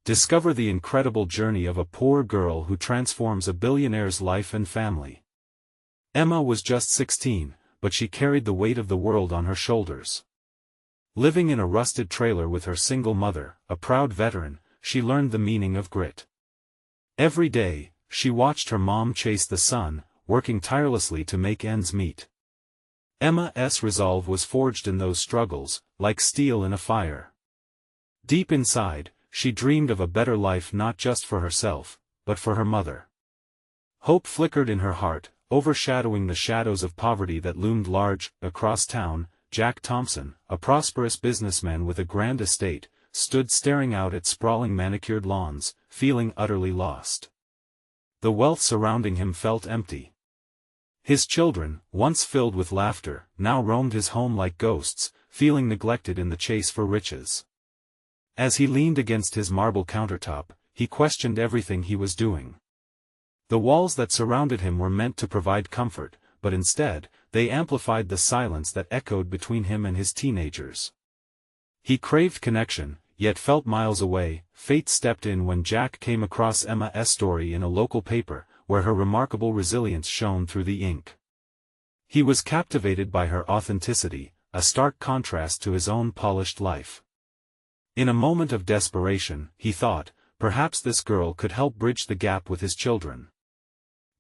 Discover the incredible journey of a poor girl who transforms a billionaire's life and family. Emma was just 16, but she carried the weight of the world on her shoulders. Living in a rusted trailer with her single mother, a proud veteran, she learned the meaning of grit. Every day, she watched her mom chase the sun, working tirelessly to make ends meet. Emma's resolve was forged in those struggles, like steel in a fire. Deep inside, she dreamed of a better life not just for herself, but for her mother. Hope flickered in her heart, overshadowing the shadows of poverty that loomed large. Across town, Jack Thompson, a prosperous businessman with a grand estate, stood staring out at sprawling manicured lawns, feeling utterly lost. The wealth surrounding him felt empty. His children, once filled with laughter, now roamed his home like ghosts, feeling neglected in the chase for riches. As he leaned against his marble countertop, he questioned everything he was doing. The walls that surrounded him were meant to provide comfort, but instead, they amplified the silence that echoed between him and his teenagers. He craved connection, yet felt miles away. Fate stepped in when Jack came across Emma's story in a local paper, where her remarkable resilience shone through the ink. He was captivated by her authenticity, a stark contrast to his own polished life. In a moment of desperation, he thought, perhaps this girl could help bridge the gap with his children.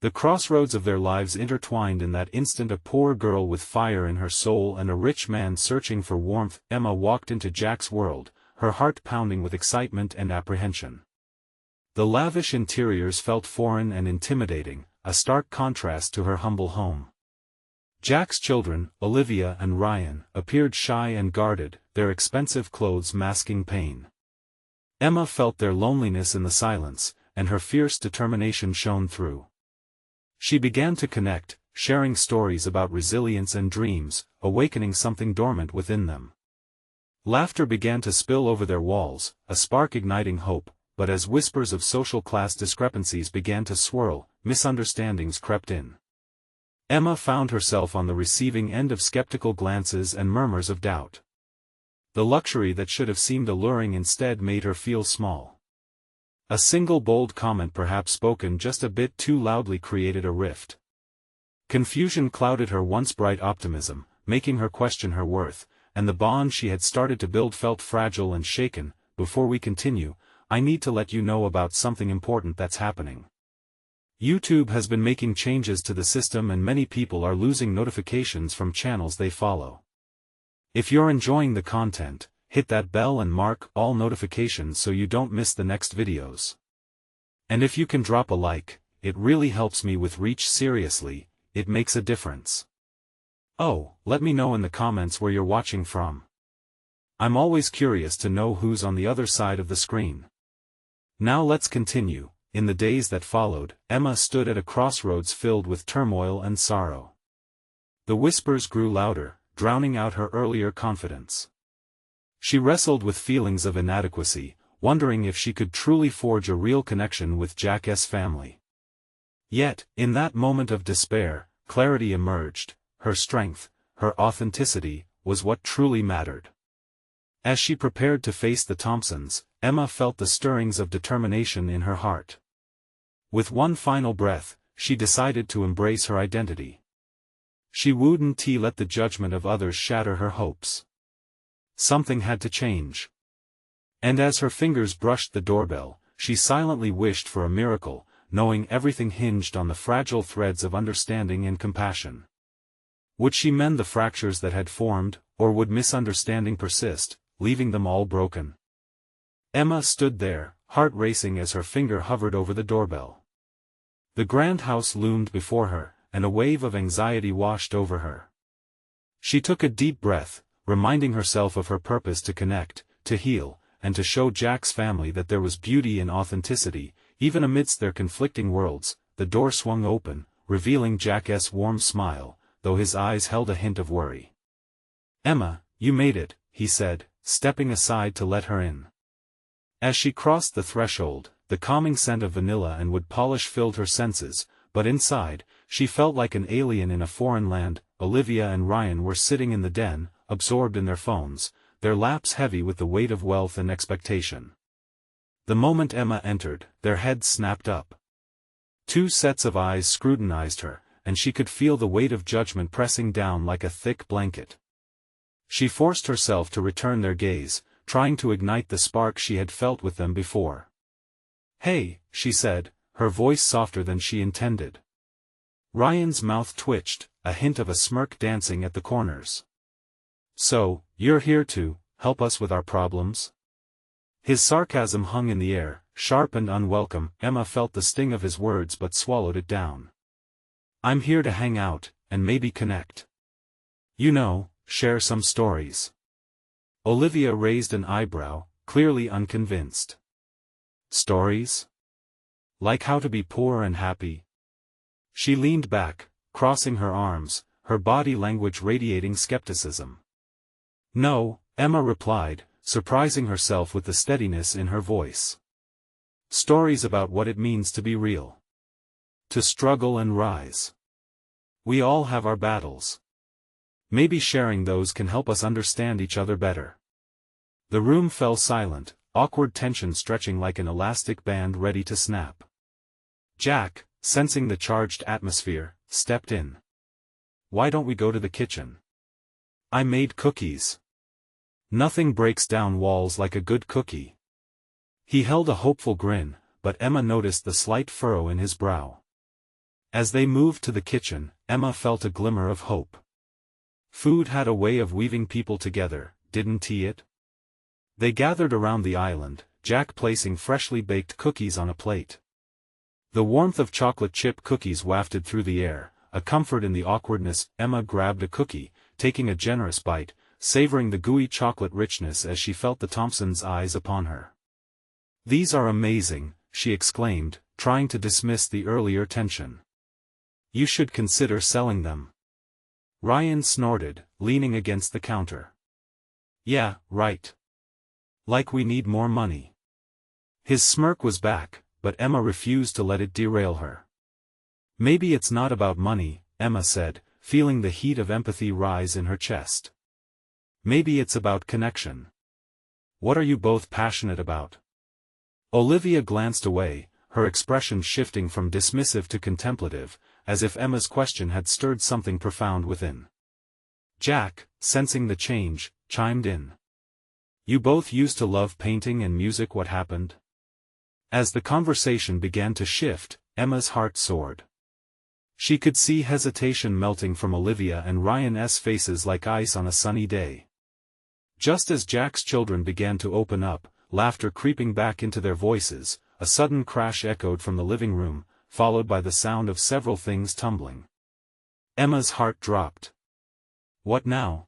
The crossroads of their lives intertwined in that instant, a poor girl with fire in her soul and a rich man searching for warmth. Emma walked into Jack's world, her heart pounding with excitement and apprehension. The lavish interiors felt foreign and intimidating, a stark contrast to her humble home. Jack's children, Olivia and Ryan, appeared shy and guarded, their expensive clothes masking pain. Emma felt their loneliness in the silence, and her fierce determination shone through. She began to connect, sharing stories about resilience and dreams, awakening something dormant within them. Laughter began to spill over their walls, a spark igniting hope, but as whispers of social class discrepancies began to swirl, misunderstandings crept in. Emma found herself on the receiving end of skeptical glances and murmurs of doubt. The luxury that should have seemed alluring instead made her feel small. A single bold comment, perhaps spoken just a bit too loudly, created a rift. Confusion clouded her once bright optimism, making her question her worth, and the bond she had started to build felt fragile and shaken. Before we continue, I need to let you know about something important that's happening. YouTube has been making changes to the system and many people are losing notifications from channels they follow. If you're enjoying the content, hit that bell and mark all notifications so you don't miss the next videos. And if you can drop a like, it really helps me with reach. Seriously, it makes a difference. Oh, let me know in the comments where you're watching from. I'm always curious to know who's on the other side of the screen. Now let's continue. In the days that followed, Emma stood at a crossroads filled with turmoil and sorrow. The whispers grew louder, drowning out her earlier confidence. She wrestled with feelings of inadequacy, wondering if she could truly forge a real connection with Jack's family. Yet, in that moment of despair, clarity emerged. Her strength, her authenticity, was what truly mattered. As she prepared to face the Thompsons, Emma felt the stirrings of determination in her heart. With one final breath, she decided to embrace her identity. She wouldn't let the judgment of others shatter her hopes. Something had to change. And as her fingers brushed the doorbell, she silently wished for a miracle, knowing everything hinged on the fragile threads of understanding and compassion. Would she mend the fractures that had formed, or would misunderstanding persist, leaving them all broken? Emma stood there, heart racing as her finger hovered over the doorbell. The grand house loomed before her, and a wave of anxiety washed over her. She took a deep breath, reminding herself of her purpose to connect, to heal, and to show Jack's family that there was beauty in authenticity, even amidst their conflicting worlds. The door swung open, revealing Jack's warm smile, though his eyes held a hint of worry. "Emma, you made it," he said, stepping aside to let her in. As she crossed the threshold, the calming scent of vanilla and wood polish filled her senses, but inside, she felt like an alien in a foreign land. Olivia and Ryan were sitting in the den, absorbed in their phones, their laps heavy with the weight of wealth and expectation. The moment Emma entered, their heads snapped up. Two sets of eyes scrutinized her, and she could feel the weight of judgment pressing down like a thick blanket. She forced herself to return their gaze, trying to ignite the spark she had felt with them before. "Hey," she said, her voice softer than she intended. Ryan's mouth twitched, a hint of a smirk dancing at the corners. "So, you're here to help us with our problems?" His sarcasm hung in the air, sharp and unwelcome. Emma felt the sting of his words but swallowed it down. "I'm here to hang out, and maybe connect. You know, share some stories." Olivia raised an eyebrow, clearly unconvinced. "Stories? Like how to be poor and happy?" She leaned back, crossing her arms, her body language radiating skepticism. "No," Emma replied, surprising herself with the steadiness in her voice. "Stories about what it means to be real. To struggle and rise. We all have our battles. Maybe sharing those can help us understand each other better." The room fell silent, awkward tension stretching like an elastic band ready to snap. Jack, sensing the charged atmosphere, stepped in. "Why don't we go to the kitchen? I made cookies. Nothing breaks down walls like a good cookie." He held a hopeful grin, but Emma noticed the slight furrow in his brow. As they moved to the kitchen, Emma felt a glimmer of hope. Food had a way of weaving people together, didn't it? They gathered around the island, Jack placing freshly baked cookies on a plate. The warmth of chocolate chip cookies wafted through the air, a comfort in the awkwardness. Emma grabbed a cookie, taking a generous bite, savoring the gooey chocolate richness as she felt the Thompsons' eyes upon her. "These are amazing," she exclaimed, trying to dismiss the earlier tension. "You should consider selling them." Ryan snorted, leaning against the counter. "Yeah, right. Like we need more money." His smirk was back, but Emma refused to let it derail her. "Maybe it's not about money," Emma said, feeling the heat of empathy rise in her chest. "Maybe it's about connection. What are you both passionate about?" Olivia glanced away, her expression shifting from dismissive to contemplative, as if Emma's question had stirred something profound within. Jack, sensing the change, chimed in. "You both used to love painting and music. What happened?" As the conversation began to shift, Emma's heart soared. She could see hesitation melting from Olivia and Ryan's faces like ice on a sunny day. Just as Jack's children began to open up, laughter creeping back into their voices, a sudden crash echoed from the living room, followed by the sound of several things tumbling. Emma's heart dropped. What now?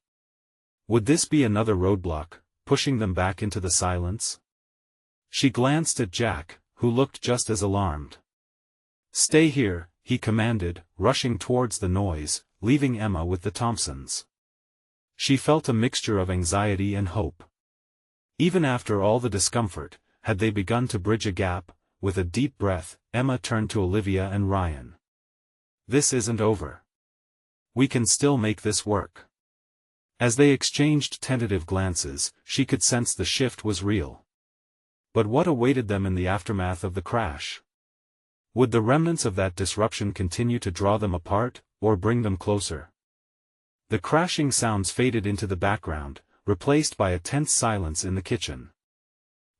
Would this be another roadblock, pushing them back into the silence? She glanced at Jack, who looked just as alarmed. "Stay here," he commanded, rushing towards the noise, leaving Emma with the Thompsons. She felt a mixture of anxiety and hope. Even after all the discomfort, had they begun to bridge a gap? With a deep breath, Emma turned to Olivia and Ryan. "This isn't over. We can still make this work." As they exchanged tentative glances, she could sense the shift was real. But what awaited them in the aftermath of the crash? Would the remnants of that disruption continue to draw them apart, or bring them closer? The crashing sounds faded into the background, replaced by a tense silence in the kitchen.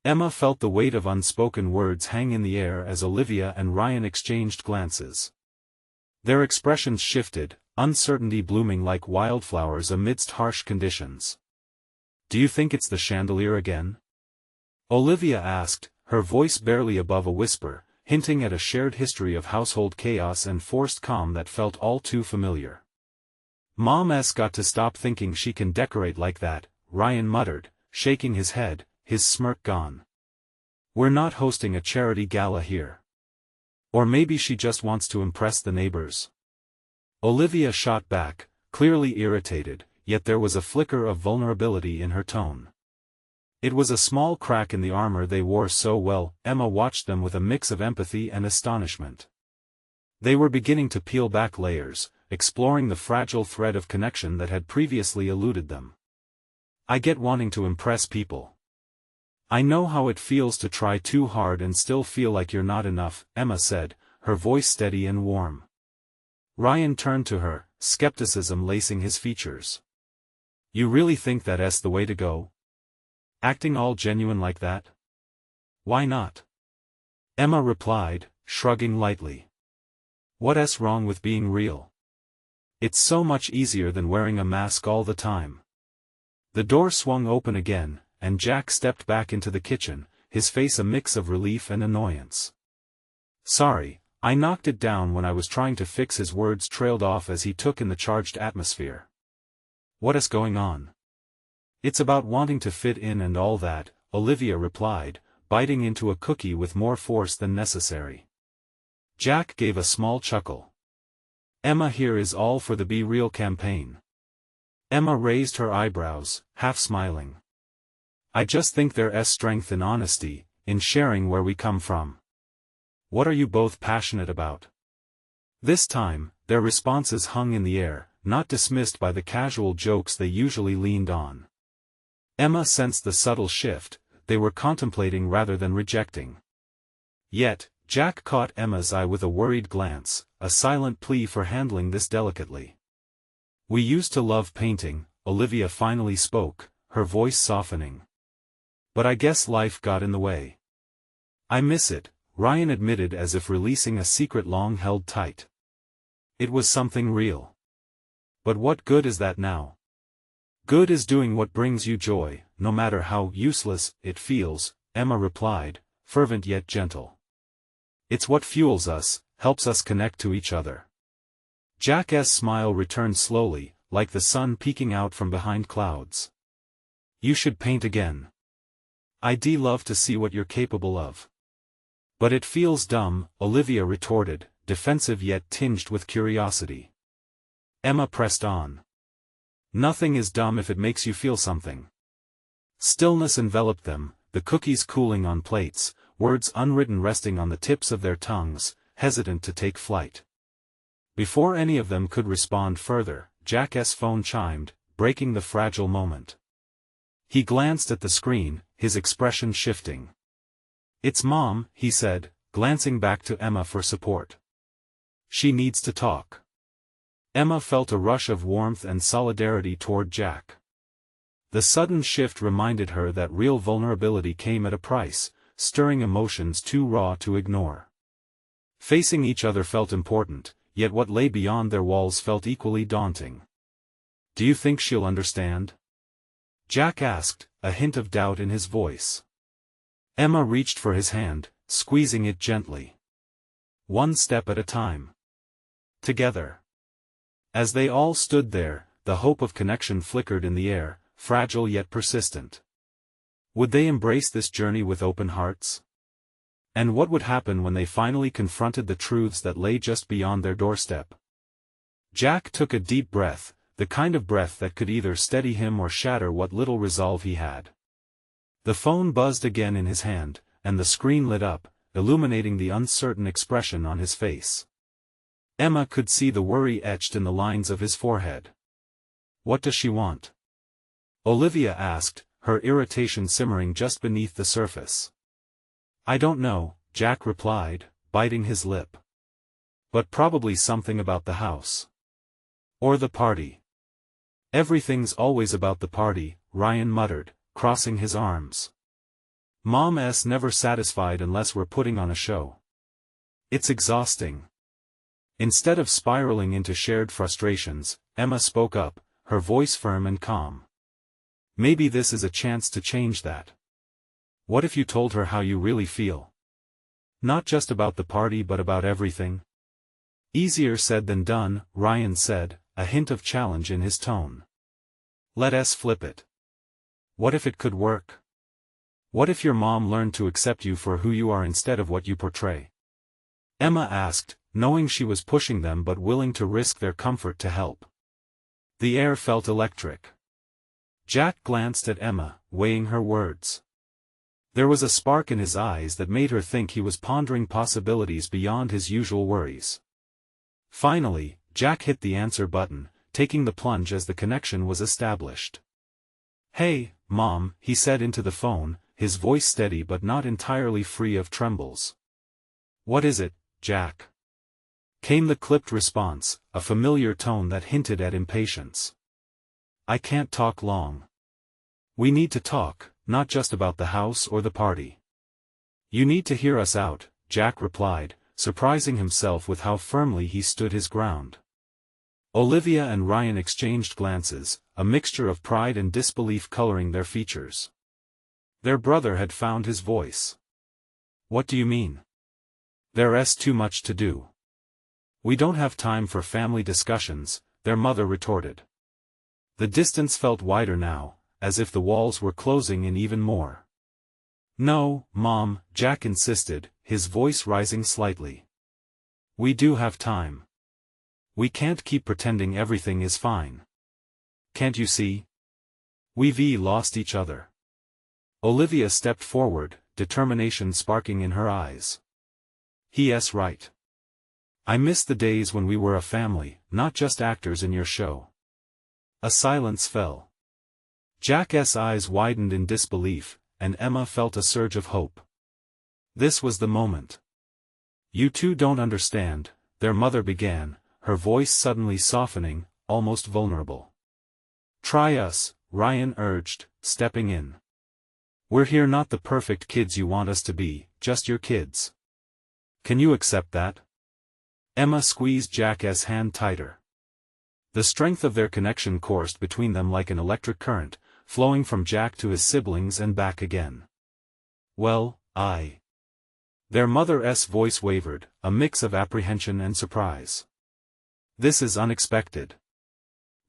Emma felt the weight of unspoken words hang in the air as Olivia and Ryan exchanged glances. Their expressions shifted, uncertainty blooming like wildflowers amidst harsh conditions. "Do you think it's the chandelier again?" Olivia asked, her voice barely above a whisper, hinting at a shared history of household chaos and forced calm that felt all too familiar. "Mom's got to stop thinking she can decorate like that," Ryan muttered, shaking his head, his smirk gone. "We're not hosting a charity gala here. Or maybe she just wants to impress the neighbors." Olivia shot back, clearly irritated, yet there was a flicker of vulnerability in her tone. It was a small crack in the armor they wore so well. Emma watched them with a mix of empathy and astonishment. They were beginning to peel back layers, exploring the fragile thread of connection that had previously eluded them. "I get wanting to impress people. I know how it feels to try too hard and still feel like you're not enough, Emma said, her voice steady and warm. Ryan turned to her, skepticism lacing his features. You really think that's the way to go? Acting all genuine like that? Why not? Emma replied, shrugging lightly. What's wrong with being real? It's so much easier than wearing a mask all the time. The door swung open again, and Jack stepped back into the kitchen, his face a mix of relief and annoyance. Sorry, I knocked it down when I was trying to fix. His words trailed off as he took in the charged atmosphere. What's going on? It's about wanting to fit in and all that, Olivia replied, biting into a cookie with more force than necessary. Jack gave a small chuckle. Emma here is all for the Be Real campaign. Emma raised her eyebrows, half smiling. I just think there's strength in honesty, in sharing where we come from. What are you both passionate about? This time, their responses hung in the air, not dismissed by the casual jokes they usually leaned on. Emma sensed the subtle shift, they were contemplating rather than rejecting. Yet, Jack caught Emma's eye with a worried glance, a silent plea for handling this delicately. We used to love painting, Olivia finally spoke, her voice softening. But I guess life got in the way. I miss it, Ryan admitted as if releasing a secret long held tight. It was something real. But what good is that now? Good is doing what brings you joy, no matter how useless it feels, Emma replied, fervent yet gentle. It's what fuels us, helps us connect to each other. Jack's smile returned slowly, like the sun peeking out from behind clouds. You should paint again. I'd love to see what you're capable of. But it feels dumb, Olivia retorted, defensive yet tinged with curiosity. Emma pressed on. Nothing is dumb if it makes you feel something. Stillness enveloped them, the cookies cooling on plates, words unwritten resting on the tips of their tongues, hesitant to take flight. Before any of them could respond further, Jack's phone chimed, breaking the fragile moment. He glanced at the screen, his expression shifting. It's Mom, he said, glancing back to Emma for support. She needs to talk. Emma felt a rush of warmth and solidarity toward Jack. The sudden shift reminded her that real vulnerability came at a price, stirring emotions too raw to ignore. Facing each other felt important, yet what lay beyond their walls felt equally daunting. Do you think she'll understand? Jack asked, a hint of doubt in his voice. Emma reached for his hand, squeezing it gently. One step at a time. Together. As they all stood there, the hope of connection flickered in the air, fragile yet persistent. Would they embrace this journey with open hearts? And what would happen when they finally confronted the truths that lay just beyond their doorstep? Jack took a deep breath, the kind of breath that could either steady him or shatter what little resolve he had. The phone buzzed again in his hand, and the screen lit up, illuminating the uncertain expression on his face. Emma could see the worry etched in the lines of his forehead. What does she want? Olivia asked, her irritation simmering just beneath the surface. I don't know, Jack replied, biting his lip. But probably something about the house. Or the party. Everything's always about the party, Ryan muttered, crossing his arms. Mom's never satisfied unless we're putting on a show. It's exhausting. Instead of spiraling into shared frustrations, Emma spoke up, her voice firm and calm. Maybe this is a chance to change that. What if you told her how you really feel? Not just about the party but about everything? Easier said than done, Ryan said, a hint of challenge in his tone. Let's flip it. What if it could work? What if your mom learned to accept you for who you are instead of what you portray? Emma asked, knowing she was pushing them but willing to risk their comfort to help. The air felt electric. Jack glanced at Emma, weighing her words. There was a spark in his eyes that made her think he was pondering possibilities beyond his usual worries. Finally, Jack hit the answer button, taking the plunge as the connection was established. Hey, Mom, he said into the phone, his voice steady but not entirely free of trembles. "What is it, Jack?" came the clipped response, a familiar tone that hinted at impatience. "I can't talk long. We need to talk, not just about the house or the party." "You need to hear us out," Jack replied, surprising himself with how firmly he stood his ground. Olivia and Ryan exchanged glances, a mixture of pride and disbelief coloring their features. Their brother had found his voice. "What do you mean?" "There's too much to do. We don't have time for family discussions," their mother retorted. The distance felt wider now, as if the walls were closing in even more. "No, Mom," Jack insisted, his voice rising slightly. "We do have time. We can't keep pretending everything is fine. Can't you see? We've lost each other." Olivia stepped forward, determination sparking in her eyes. "He's right. I miss the days when we were a family, not just actors in your show." A silence fell. Jack's eyes widened in disbelief, and Emma felt a surge of hope. This was the moment. "You two don't understand," their mother began, her voice suddenly softening, almost vulnerable. "Try us," Ryan urged, stepping in. "We're here not the perfect kids you want us to be, just your kids. Can you accept that?" Emma squeezed Jack's hand tighter. The strength of their connection coursed between them like an electric current, flowing from Jack to his siblings and back again. "Well, Their mother's voice wavered, a mix of apprehension and surprise. "This is unexpected."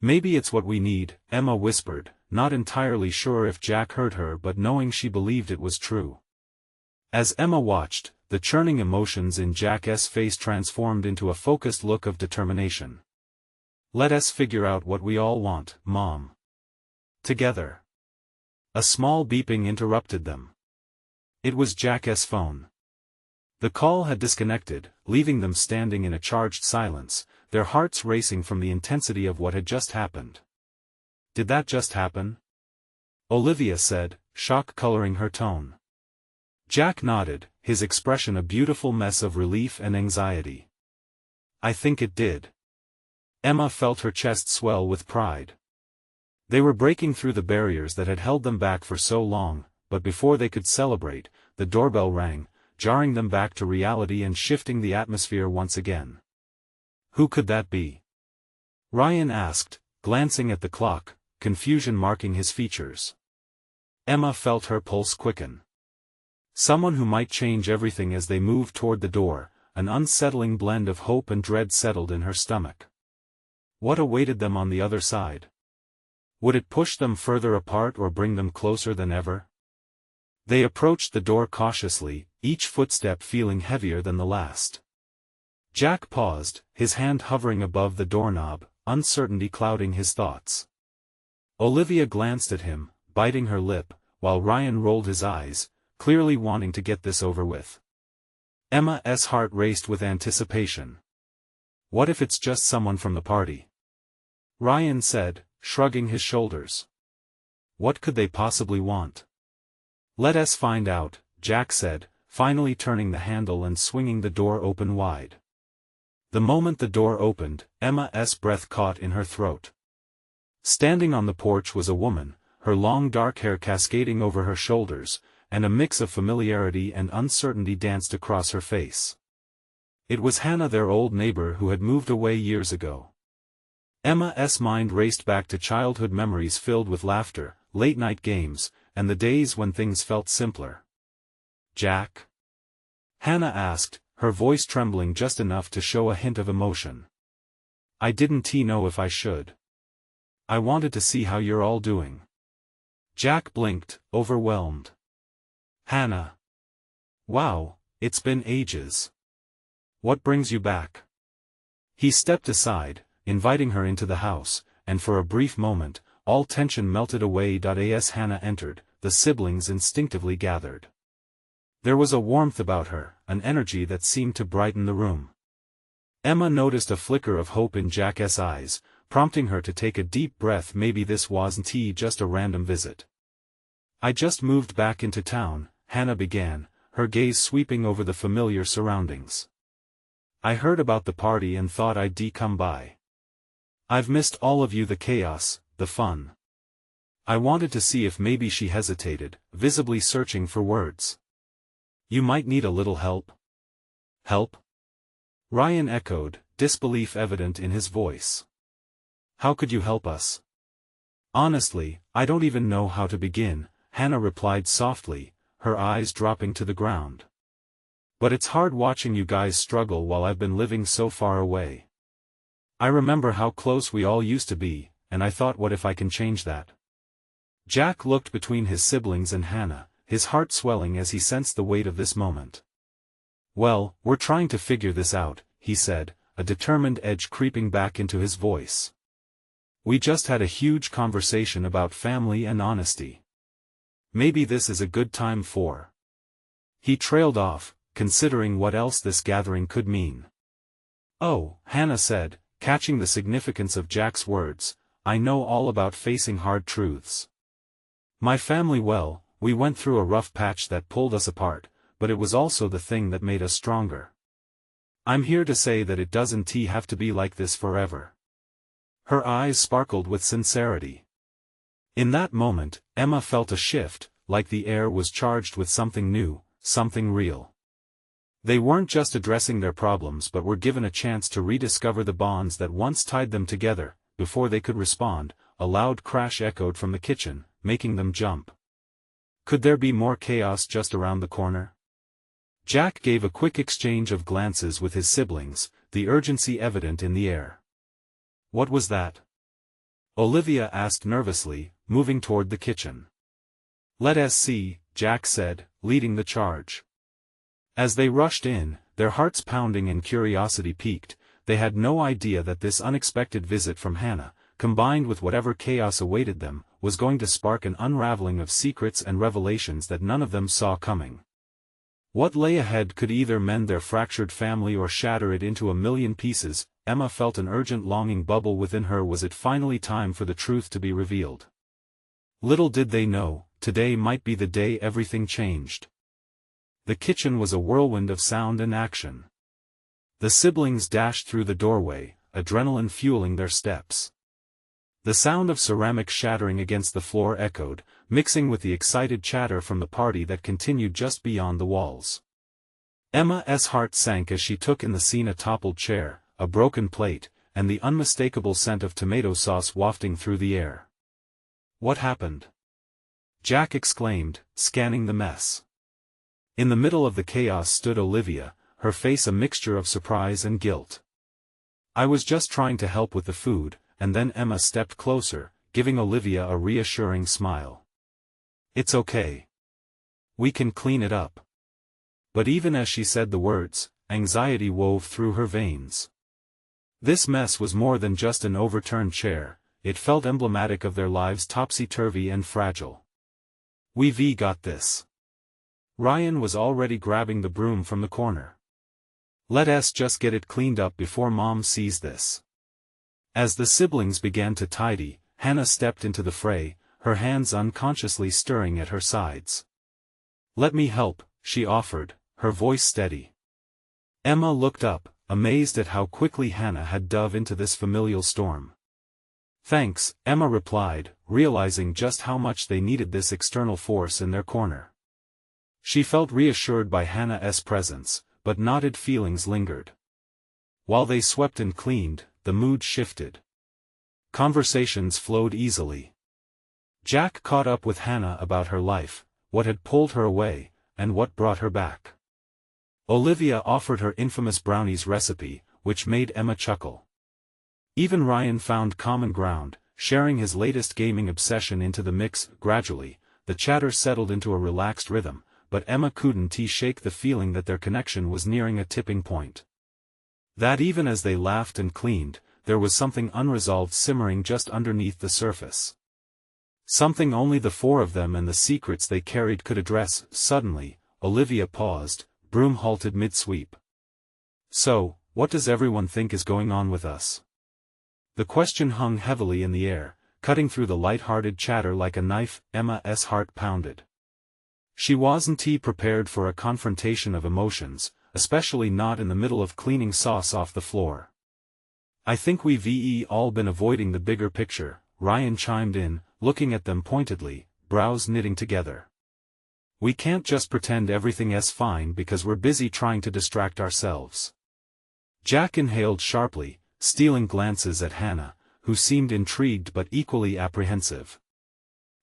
"Maybe it's what we need," Emma whispered, not entirely sure if Jack heard her but knowing she believed it was true. As Emma watched, the churning emotions in Jack's face transformed into a focused look of determination. "Let us figure out what we all want, Mom. Together." A small beeping interrupted them. It was Jack's phone. The call had disconnected, leaving them standing in a charged silence, their hearts racing from the intensity of what had just happened. "Did that just happen?" Olivia said, shock coloring her tone. Jack nodded, his expression a beautiful mess of relief and anxiety. "I think it did." Emma felt her chest swell with pride. They were breaking through the barriers that had held them back for so long, but before they could celebrate, the doorbell rang, jarring them back to reality and shifting the atmosphere once again. "Who could that be?" Ryan asked, glancing at the clock, confusion marking his features. Emma felt her pulse quicken. Someone who might change everything. As they moved toward the door, an unsettling blend of hope and dread settled in her stomach. What awaited them on the other side? Would it push them further apart or bring them closer than ever? They approached the door cautiously, each footstep feeling heavier than the last. Jack paused, his hand hovering above the doorknob, uncertainty clouding his thoughts. Olivia glanced at him, biting her lip, while Ryan rolled his eyes, clearly wanting to get this over with. Emma's heart raced with anticipation. "What if it's just someone from the party?" Ryan said, shrugging his shoulders. "What could they possibly want?" "Let us find out," Jack said, finally turning the handle and swinging the door open wide. The moment the door opened, Emma's breath caught in her throat. Standing on the porch was a woman, her long dark hair cascading over her shoulders, and a mix of familiarity and uncertainty danced across her face. It was Hannah, their old neighbor who had moved away years ago. Emma's mind raced back to childhood memories filled with laughter, late-night games, and the days when things felt simpler. "Jack?" Hannah asked, her voice trembling just enough to show a hint of emotion. "I didn't know if I should. I wanted to see how you're all doing." Jack blinked, overwhelmed. "Hannah. Wow, it's been ages. What brings you back?" He stepped aside, inviting her into the house, and for a brief moment, all tension melted away. As Hannah entered, the siblings instinctively gathered. There was a warmth about her, an energy that seemed to brighten the room. Emma noticed a flicker of hope in Jack's eyes, prompting her to take a deep breath. Maybe this wasn't just a random visit. I just moved back into town, Hannah began, her gaze sweeping over the familiar surroundings. I heard about the party and thought I'd come by. I've missed all of you, the chaos, the fun. I wanted to see if maybe she hesitated, visibly searching for words. You might need a little help. Help? Ryan echoed, disbelief evident in his voice. How could you help us? Honestly, I don't even know how to begin, Hannah replied softly, her eyes dropping to the ground. But it's hard watching you guys struggle while I've been living so far away. I remember how close we all used to be, and I thought, what if I can change that? Jack looked between his siblings and Hannah, his heart swelling as he sensed the weight of this moment. Well, we're trying to figure this out, he said, a determined edge creeping back into his voice. We just had a huge conversation about family and honesty. Maybe this is a good time for... He trailed off, considering what else this gathering could mean. Oh, Hannah said, catching the significance of Jack's words, I know all about facing hard truths. My family, well, we went through a rough patch that pulled us apart, but it was also the thing that made us stronger. I'm here to say that it doesn't have to be like this forever. Her eyes sparkled with sincerity. In that moment, Emma felt a shift, like the air was charged with something new, something real. They weren't just addressing their problems but were given a chance to rediscover the bonds that once tied them together. Before they could respond, a loud crash echoed from the kitchen, making them jump. Could there be more chaos just around the corner? Jack gave a quick exchange of glances with his siblings, the urgency evident in the air. What was that? Olivia asked nervously, moving toward the kitchen. Let us see, Jack said, leading the charge. As they rushed in, their hearts pounding and curiosity piqued, they had no idea that this unexpected visit from Hannah, combined with whatever chaos awaited them, was going to spark an unraveling of secrets and revelations that none of them saw coming. What lay ahead could either mend their fractured family or shatter it into a million pieces. Emma felt an urgent longing bubble within her. Was it finally time for the truth to be revealed? Little did they know, today might be the day everything changed. The kitchen was a whirlwind of sound and action. The siblings dashed through the doorway, adrenaline fueling their steps. The sound of ceramic shattering against the floor echoed, mixing with the excited chatter from the party that continued just beyond the walls. Emma's heart sank as she took in the scene: a toppled chair, a broken plate, and the unmistakable scent of tomato sauce wafting through the air. What happened? Jack exclaimed, scanning the mess. In the middle of the chaos stood Olivia, her face a mixture of surprise and guilt. I was just trying to help with the food, and then Emma stepped closer, giving Olivia a reassuring smile. It's okay. We can clean it up. But even as she said the words, anxiety wove through her veins. This mess was more than just an overturned chair, it felt emblematic of their lives, topsy-turvy and fragile. We've got this. Ryan was already grabbing the broom from the corner. Let us just get it cleaned up before Mom sees this. As the siblings began to tidy, Hannah stepped into the fray, her hands unconsciously stirring at her sides. Let me help, she offered, her voice steady. Emma looked up, amazed at how quickly Hannah had dove into this familial storm. Thanks, Emma replied, realizing just how much they needed this external force in their corner. She felt reassured by Hannah's presence, but knotted feelings lingered. While they swept and cleaned, the mood shifted. Conversations flowed easily. Jack caught up with Hannah about her life, what had pulled her away, and what brought her back. Olivia offered her infamous brownies recipe, which made Emma chuckle. Even Ryan found common ground, sharing his latest gaming obsession into the mix. Gradually, the chatter settled into a relaxed rhythm, but Emma couldn't shake the feeling that their connection was nearing a tipping point. That even as they laughed and cleaned, there was something unresolved simmering just underneath the surface. Something only the four of them and the secrets they carried could address. Suddenly, Olivia paused, broom halted mid-sweep. So, what does everyone think is going on with us? The question hung heavily in the air, cutting through the light-hearted chatter like a knife. Emma's heart pounded. She wasn't prepared for a confrontation of emotions, especially not in the middle of cleaning sauce off the floor. "I think we've all been avoiding the bigger picture," Ryan chimed in, looking at them pointedly, brows knitting together. "We can't just pretend everything's fine because we're busy trying to distract ourselves." Jack inhaled sharply, stealing glances at Hannah, who seemed intrigued but equally apprehensive.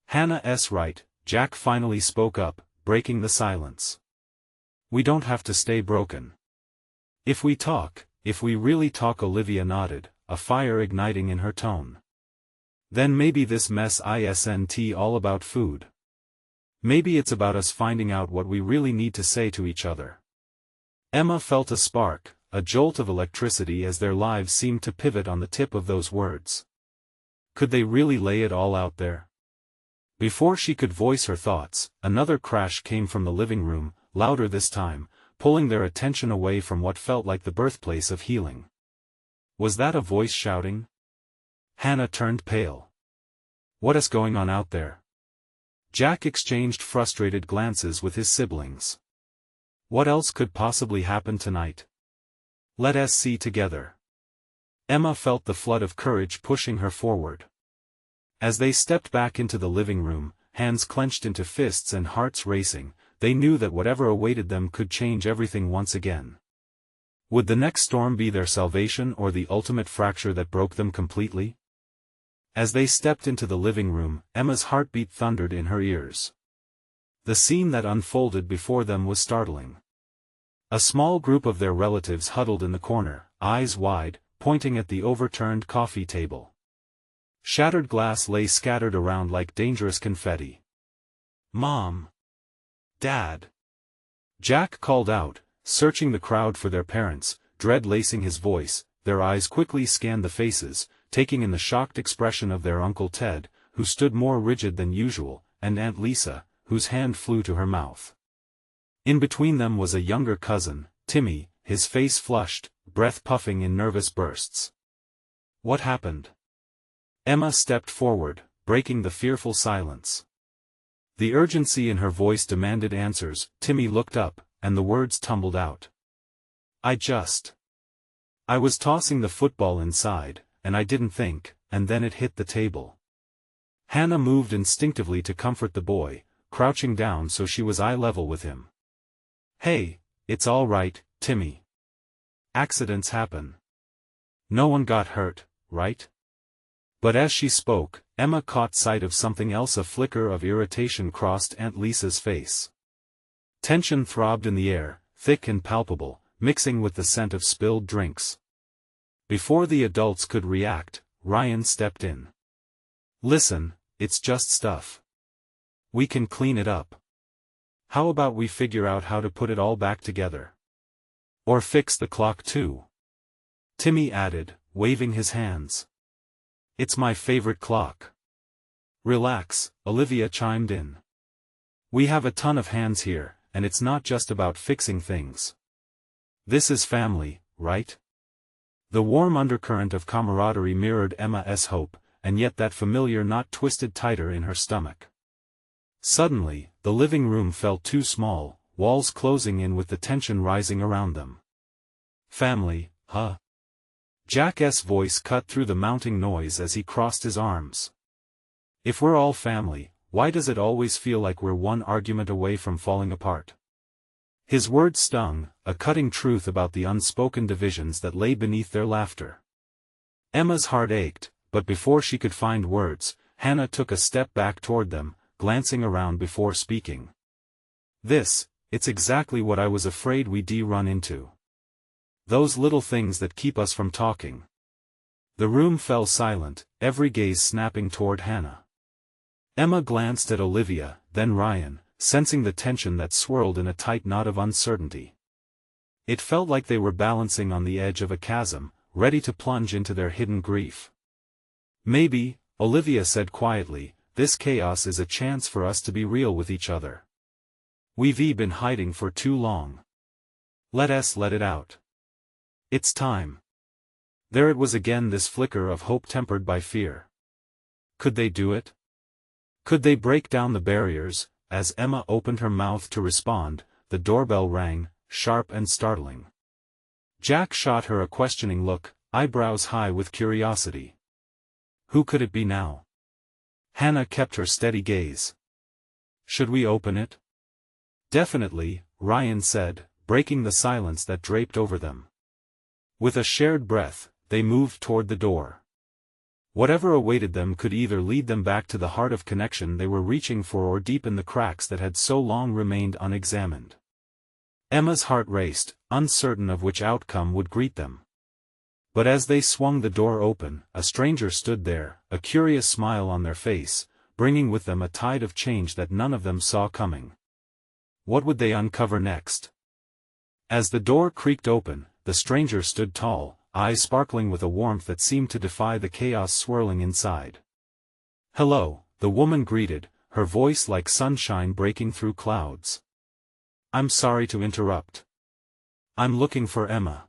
"Hannah's right," Jack finally spoke up, breaking the silence. "We don't have to stay broken. If we really talk," Olivia nodded, a fire igniting in her tone. "Then maybe this mess isn't all about food. Maybe it's about us finding out what we really need to say to each other." Emma felt a spark, a jolt of electricity as their lives seemed to pivot on the tip of those words. Could they really lay it all out there? Before she could voice her thoughts, another crash came from the living room, louder this time, pulling their attention away from what felt like the birthplace of healing. Was that a voice shouting? Hannah turned pale. "What's going on out there?" Jack exchanged frustrated glances with his siblings. "What else could possibly happen tonight? Let us see together." Emma felt the flood of courage pushing her forward. As they stepped back into the living room, hands clenched into fists and hearts racing, they knew that whatever awaited them could change everything once again. Would the next storm be their salvation or the ultimate fracture that broke them completely? As they stepped into the living room, Emma's heartbeat thundered in her ears. The scene that unfolded before them was startling. A small group of their relatives huddled in the corner, eyes wide, pointing at the overturned coffee table. Shattered glass lay scattered around like dangerous confetti. "Mom! Dad!" Jack called out, searching the crowd for their parents, dread lacing his voice. Their eyes quickly scanned the faces, taking in the shocked expression of their Uncle Ted, who stood more rigid than usual, and Aunt Lisa, whose hand flew to her mouth. In between them was a younger cousin, Timmy, his face flushed, breath puffing in nervous bursts. "What happened?" Emma stepped forward, breaking the fearful silence. The urgency in her voice demanded answers. Timmy looked up, and the words tumbled out. I was tossing the football inside, and I didn't think, and then it hit the table." Hannah moved instinctively to comfort the boy, crouching down so she was eye level with him. "Hey, it's all right, Timmy. Accidents happen. No one got hurt, right?" But as she spoke, Emma caught sight of something else. A flicker of irritation crossed Aunt Lisa's face. Tension throbbed in the air, thick and palpable, mixing with the scent of spilled drinks. Before the adults could react, Ryan stepped in. "Listen, it's just stuff. We can clean it up. How about we figure out how to put it all back together? Or fix the clock too?" Timmy added, waving his hands. "It's my favorite clock." "Relax," Olivia chimed in. "We have a ton of hands here, and it's not just about fixing things. This is family, right?" The warm undercurrent of camaraderie mirrored Emma's hope, and yet that familiar knot twisted tighter in her stomach. Suddenly, the living room felt too small, walls closing in with the tension rising around them. "Family, huh?" Jack's voice cut through the mounting noise as he crossed his arms. "If we're all family, why does it always feel like we're one argument away from falling apart?" His words stung, a cutting truth about the unspoken divisions that lay beneath their laughter. Emma's heart ached, but before she could find words, Hannah took a step back toward them, glancing around before speaking. It's exactly what I was afraid we'd run into. Those little things that keep us from talking." The room fell silent, every gaze snapping toward Hannah. Emma glanced at Olivia, then Ryan, sensing the tension that swirled in a tight knot of uncertainty. It felt like they were balancing on the edge of a chasm, ready to plunge into their hidden grief. "Maybe," Olivia said quietly, "this chaos is a chance for us to be real with each other. We've been hiding for too long. Let us let it out. It's time." There it was again, this flicker of hope tempered by fear. Could they do it? Could they break down the barriers? As Emma opened her mouth to respond, the doorbell rang, sharp and startling. Jack shot her a questioning look, eyebrows high with curiosity. Who could it be now? Hannah kept her steady gaze. Should we open it? Definitely, Ryan said, breaking the silence that draped over them. With a shared breath, they moved toward the door. Whatever awaited them could either lead them back to the heart of connection they were reaching for or deepen the cracks that had so long remained unexamined. Emma's heart raced, uncertain of which outcome would greet them. But as they swung the door open, a stranger stood there, a curious smile on their face, bringing with them a tide of change that none of them saw coming. What would they uncover next? As the door creaked open, the stranger stood tall, eyes sparkling with a warmth that seemed to defy the chaos swirling inside. "Hello," the woman greeted, her voice like sunshine breaking through clouds. "I'm sorry to interrupt. I'm looking for Emma."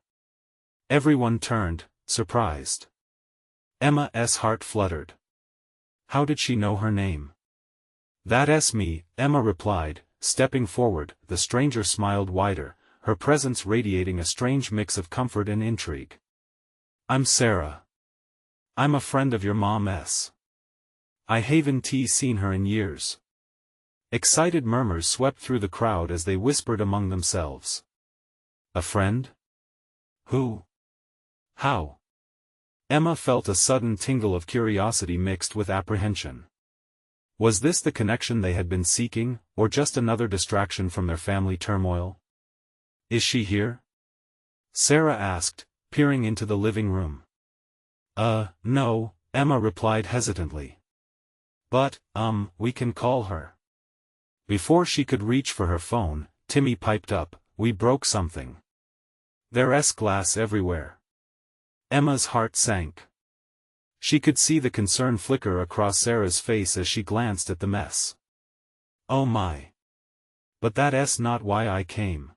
Everyone turned, surprised. Emma's heart fluttered. How did she know her name? "That's me," Emma replied, stepping forward. The stranger smiled wider, her presence radiating a strange mix of comfort and intrigue. "I'm Sarah. I'm a friend of your mom's. I haven't seen her in years." Excited murmurs swept through the crowd as they whispered among themselves. A friend? Who? How? Emma felt a sudden tingle of curiosity mixed with apprehension. Was this the connection they had been seeking, or just another distraction from their family turmoil? "Is she here?" Sarah asked, peering into the living room. No," Emma replied hesitantly. "But, we can call her." Before she could reach for her phone, Timmy piped up, "We broke something. There's glass everywhere." Emma's heart sank. She could see the concern flicker across Sarah's face as she glanced at the mess. "Oh my. But that's not why I came.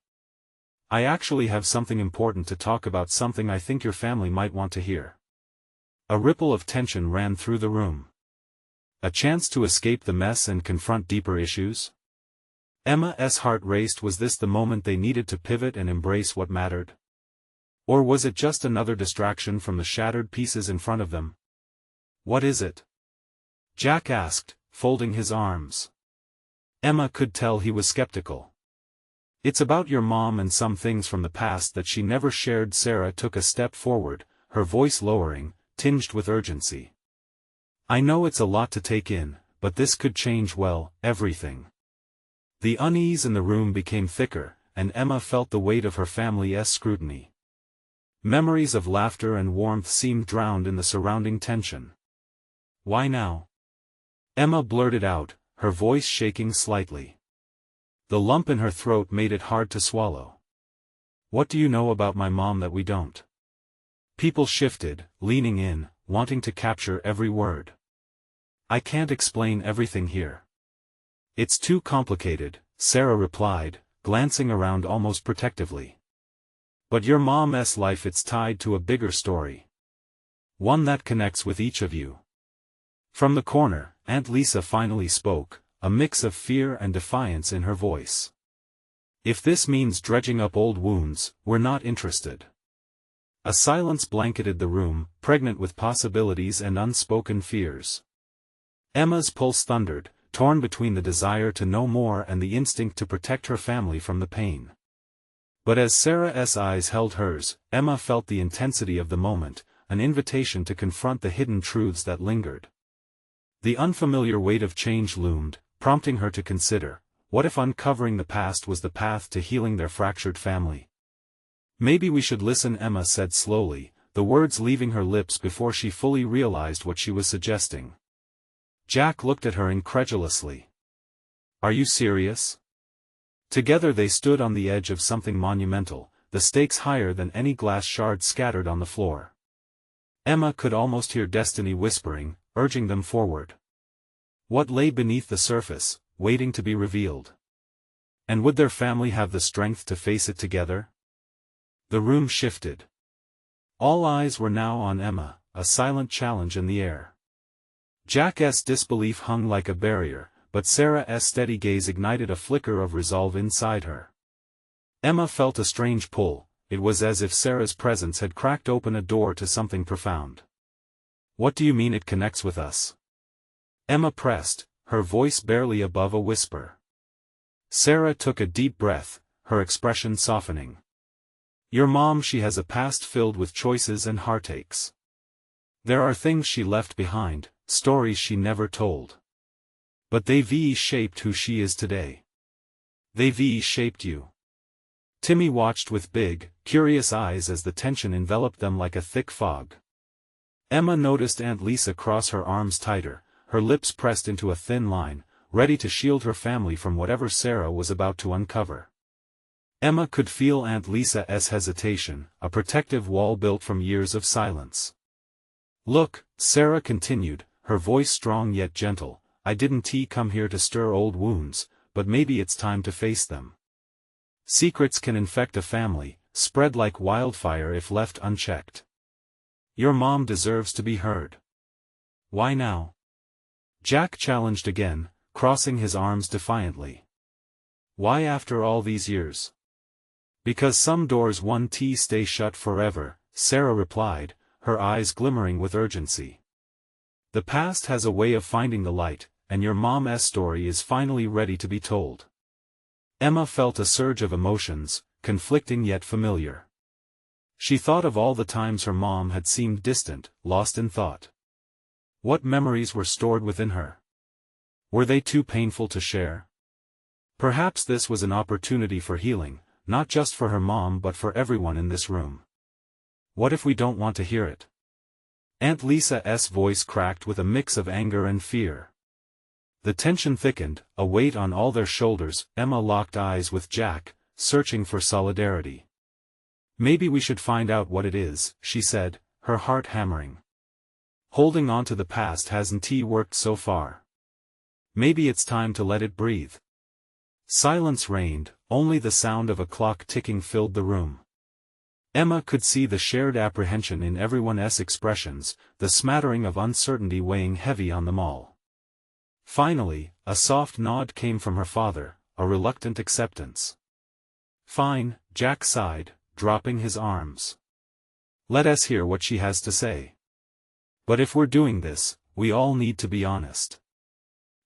I actually have something important to talk about, something I think your family might want to hear." A ripple of tension ran through the room. A chance to escape the mess and confront deeper issues? Emma's heart raced. Was this the moment they needed to pivot and embrace what mattered? Or was it just another distraction from the shattered pieces in front of them? "What is it?" Jack asked, folding his arms. Emma could tell he was skeptical. "It's about your mom and some things from the past that she never shared." Sarah took a step forward, her voice lowering, tinged with urgency. "I know it's a lot to take in, but this could change, well, everything." The unease in the room became thicker, and Emma felt the weight of her family's scrutiny. Memories of laughter and warmth seemed drowned in the surrounding tension. "Why now?" Emma blurted out, her voice shaking slightly. The lump in her throat made it hard to swallow. "What do you know about my mom that we don't?" People shifted, leaning in, wanting to capture every word. "I can't explain everything here. It's too complicated," Sarah replied, glancing around almost protectively. "But your mom's life, it's tied to a bigger story. One that connects with each of you." From the corner, Aunt Lisa finally spoke, a mix of fear and defiance in her voice. "If this means dredging up old wounds, we're not interested." A silence blanketed the room, pregnant with possibilities and unspoken fears. Emma's pulse thundered, torn between the desire to know more and the instinct to protect her family from the pain. But as Sarah's eyes held hers, Emma felt the intensity of the moment, an invitation to confront the hidden truths that lingered. The unfamiliar weight of change loomed, prompting her to consider, what if uncovering the past was the path to healing their fractured family? "Maybe we should listen," Emma said slowly, the words leaving her lips before she fully realized what she was suggesting. Jack looked at her incredulously. "Are you serious?" Together they stood on the edge of something monumental, the stakes higher than any glass shards scattered on the floor. Emma could almost hear destiny whispering, urging them forward. What lay beneath the surface, waiting to be revealed? And would their family have the strength to face it together? The room shifted. All eyes were now on Emma, a silent challenge in the air. Jack's disbelief hung like a barrier, but Sarah's steady gaze ignited a flicker of resolve inside her. Emma felt a strange pull. It was as if Sarah's presence had cracked open a door to something profound. "What do you mean it connects with us?" Emma pressed, her voice barely above a whisper. Sarah took a deep breath, her expression softening. "Your mom, she has a past filled with choices and heartaches. There are things she left behind, stories she never told. But they've shaped who she is today. They've shaped you." Timmy watched with big, curious eyes as the tension enveloped them like a thick fog. Emma noticed Aunt Lisa cross her arms tighter, her lips pressed into a thin line, ready to shield her family from whatever Sarah was about to uncover. Emma could feel Aunt Lisa's hesitation, a protective wall built from years of silence. "Look," Sarah continued, her voice strong yet gentle, "I didn't come here to stir old wounds, but maybe it's time to face them. Secrets can infect a family, spread like wildfire if left unchecked. Your mom deserves to be heard." "Why now?" Jack challenged again, crossing his arms defiantly. "Why after all these years?" "Because some doors won't stay shut forever," Sarah replied, her eyes glimmering with urgency. "The past has a way of finding the light, and your mom's story is finally ready to be told." Emma felt a surge of emotions, conflicting yet familiar. She thought of all the times her mom had seemed distant, lost in thought. What memories were stored within her? Were they too painful to share? Perhaps this was an opportunity for healing, not just for her mom but for everyone in this room. "What if we don't want to hear it?" Aunt Lisa's voice cracked with a mix of anger and fear. The tension thickened, a weight on all their shoulders. Emma locked eyes with Jack, searching for solidarity. "Maybe we should find out what it is," she said, her heart hammering. "Holding on to the past hasn't worked so far. Maybe it's time to let it breathe." Silence reigned, only the sound of a clock ticking filled the room. Emma could see the shared apprehension in everyone's expressions, the smattering of uncertainty weighing heavy on them all. Finally, a soft nod came from her father, a reluctant acceptance. "Fine," Jack sighed, dropping his arms. "Let us hear what she has to say. But if we're doing this, we all need to be honest."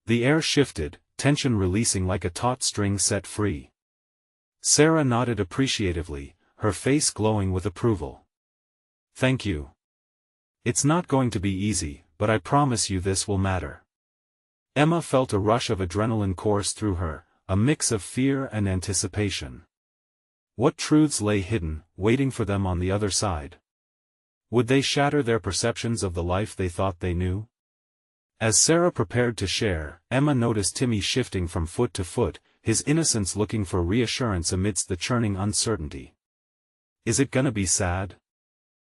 The air shifted, tension releasing like a taut string set free. Sarah nodded appreciatively, her face glowing with approval. "Thank you. It's not going to be easy, but I promise you this will matter." Emma felt a rush of adrenaline course through her, a mix of fear and anticipation. What truths lay hidden, waiting for them on the other side? Would they shatter their perceptions of the life they thought they knew? As Sarah prepared to share, Emma noticed Timmy shifting from foot to foot, his innocence looking for reassurance amidst the churning uncertainty. "Is it gonna be sad?"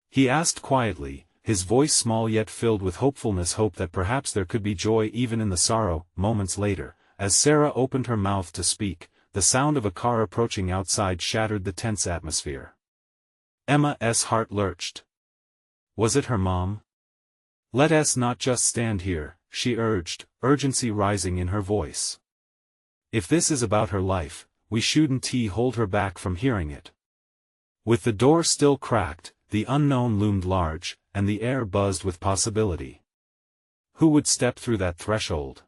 he asked quietly, his voice small yet filled with hopefulness, hope that perhaps there could be joy even in the sorrow. Moments later, as Sarah opened her mouth to speak, the sound of a car approaching outside shattered the tense atmosphere. Emma's heart lurched. Was it her mom? "Let us not just stand here," she urged, urgency rising in her voice. "If this is about her life, we shouldn't hold her back from hearing it." With the door still cracked, the unknown loomed large, and the air buzzed with possibility. Who would step through that threshold?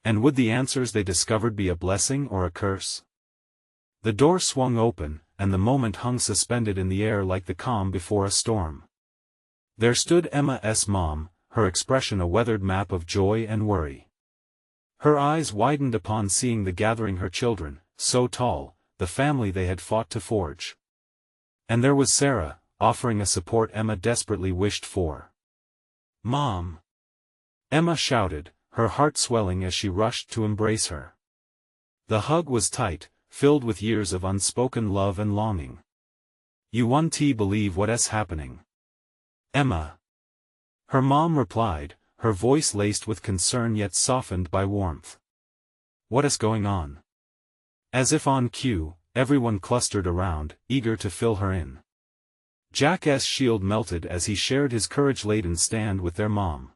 And would the answers they discovered be a blessing or a curse? The door swung open, and the moment hung suspended in the air like the calm before a storm. There stood Emma's mom, her expression a weathered map of joy and worry. Her eyes widened upon seeing the gathering her children, so tall, the family they had fought to forge. And there was Sarah, offering a support Emma desperately wished for. "Mom!" Emma shouted, her heart swelling as she rushed to embrace her. The hug was tight, filled with years of unspoken love and longing. "You won't believe what's happening, Emma." Her mom replied, her voice laced with concern yet softened by warmth. "What is going on?" As if on cue, everyone clustered around, eager to fill her in. Jack's shield melted as he shared his courage-laden stand with their mom.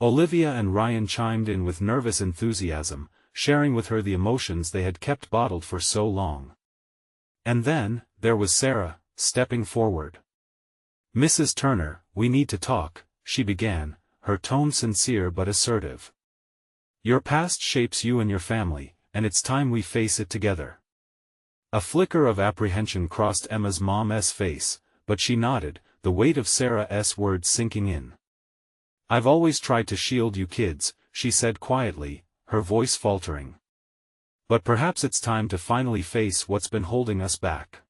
Olivia and Ryan chimed in with nervous enthusiasm, sharing with her the emotions they had kept bottled for so long. And then, there was Sarah, stepping forward. "Mrs. Turner, we need to talk," she began, her tone sincere but assertive. "Your past shapes you and your family, and it's time we face it together." A flicker of apprehension crossed Emma's mom's face, but she nodded, the weight of Sarah's words sinking in. "I've always tried to shield you kids," she said quietly, her voice faltering. "But perhaps it's time to finally face what's been holding us back."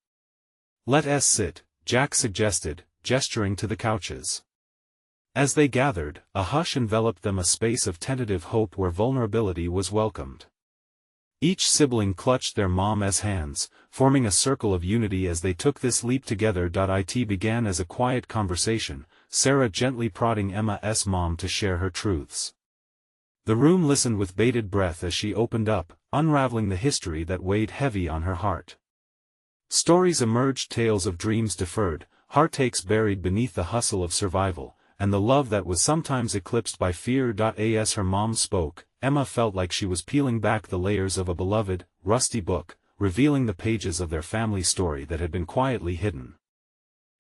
"Let us sit," Jack suggested, gesturing to the couches. As they gathered, a hush enveloped them, a space of tentative hope where vulnerability was welcomed. Each sibling clutched their mom's hands, forming a circle of unity as they took this leap together. It began as a quiet conversation, Sarah gently prodding Emma's mom to share her truths. The room listened with bated breath as she opened up, unraveling the history that weighed heavy on her heart. Stories emerged, tales of dreams deferred, heartaches buried beneath the hustle of survival, and the love that was sometimes eclipsed by fear. As her mom spoke, Emma felt like she was peeling back the layers of a beloved, rusty book, revealing the pages of their family story that had been quietly hidden.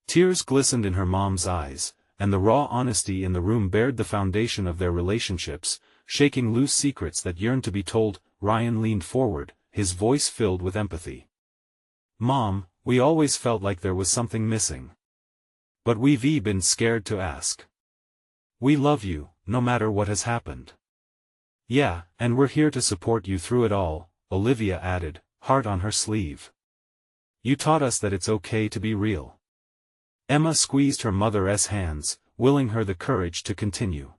Tears glistened in her mom's eyes, and the raw honesty in the room bared the foundation of their relationships, shaking loose secrets that yearned to be told. Ryan leaned forward, his voice filled with empathy. "Mom, we always felt like there was something missing. But we've been scared to ask. We love you, no matter what has happened." "Yeah, and we're here to support you through it all," Olivia added, heart on her sleeve. "You taught us that it's okay to be real." Emma squeezed her mother's hands, willing her the courage to continue.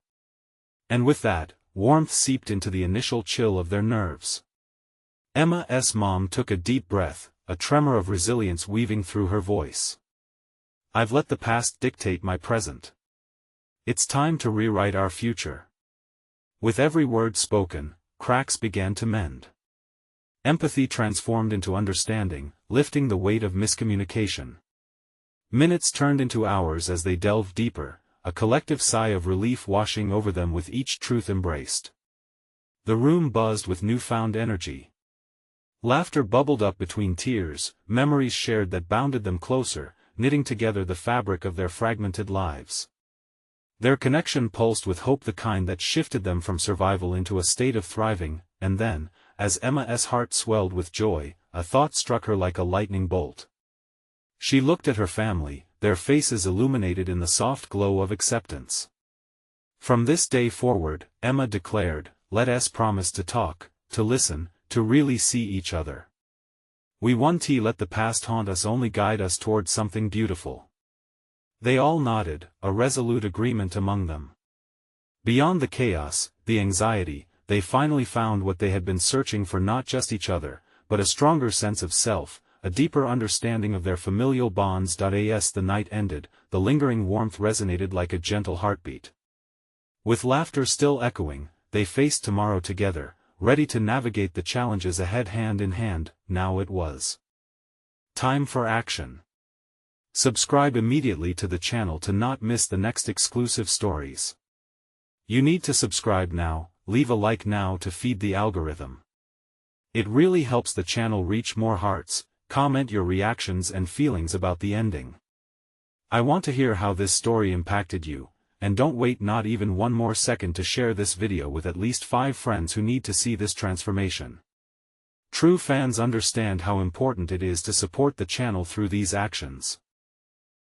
And with that, warmth seeped into the initial chill of their nerves. Emma's mom took a deep breath, a tremor of resilience weaving through her voice. "I've let the past dictate my present. It's time to rewrite our future." With every word spoken, cracks began to mend. Empathy transformed into understanding, lifting the weight of miscommunication. Minutes turned into hours as they delved deeper, a collective sigh of relief washing over them with each truth embraced. The room buzzed with newfound energy. Laughter bubbled up between tears, memories shared that bounded them closer, knitting together the fabric of their fragmented lives. Their connection pulsed with hope, the kind that shifted them from survival into a state of thriving. And then, as Emma's heart swelled with joy, a thought struck her like a lightning bolt. She looked at her family, their faces illuminated in the soft glow of acceptance. "From this day forward," Emma declared, "let us promise to talk, to listen, to really see each other. We won't let the past haunt us, only guide us towards something beautiful." They all nodded, a resolute agreement among them. Beyond the chaos, the anxiety, they finally found what they had been searching for, not just each other, but a stronger sense of self, a deeper understanding of their familial bonds. As the night ended, the lingering warmth resonated like a gentle heartbeat. With laughter still echoing, they faced tomorrow together, ready to navigate the challenges ahead hand in hand. Now it was time for action. Subscribe immediately to the channel to not miss the next exclusive stories. You need to subscribe now, leave a like now to feed the algorithm. It really helps the channel reach more hearts. Comment your reactions and feelings about the ending. I want to hear how this story impacted you, and don't wait not even one more second to share this video with at least 5 friends who need to see this transformation. True fans understand how important it is to support the channel through these actions.